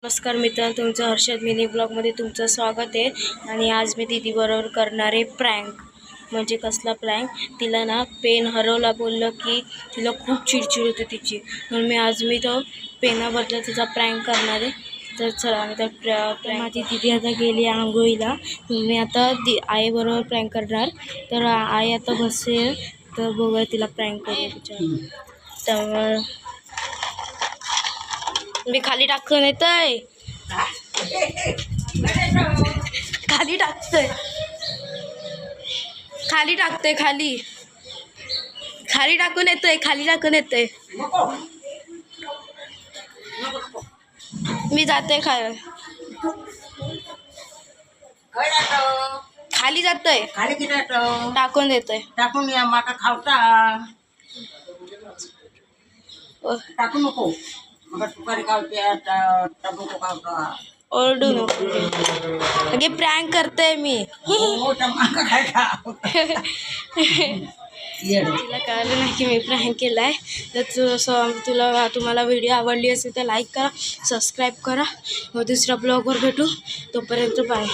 नमस्कार मित्रांनो, तुमचं हर्षद मिनी ब्लॉगमध्ये तुमचं स्वागत आहे. आणि आज मी दीदीबरोबर करणार आहे प्रँक. म्हणजे कसला प्रँक? तिला ना पेन हरवला बोललं की तिला खूप चिडचिड होते तिची, म्हणून आज मी तो पेनाबद्दल तिचा प्रँक करणार आहे. तर चला आम्ही तर माझी दीदी आता गेली आंघोळीला. मी आता आईबरोबर प्रँक करणार. तर आई आता बसेल, तर बघूया तिला प्रँक करू विचार. तर मी खाली टाकून येतोय, खाली टाकतोय, खाली टाकतोय, खाली खाली टाकून येतोय, खाली टाकून येतोय. मी जाते खाली जातोय, खाली किती टाकून देतोय. टाकून या माका खावता टाकू नको. मग सुपारी खावते टबुको खावता. ओरडू नको, अगे प्रँक करते मी. हो माका काय खा. तिला कळलं नाही की मी प्रँक केलाय. तर तुम्हाला व्हिडिओ आवडली असेल तर लाईक करा, सबस्क्राईब करा. मग दुसऱ्या ब्लॉगवर भेटू, तोपर्यंत बाय.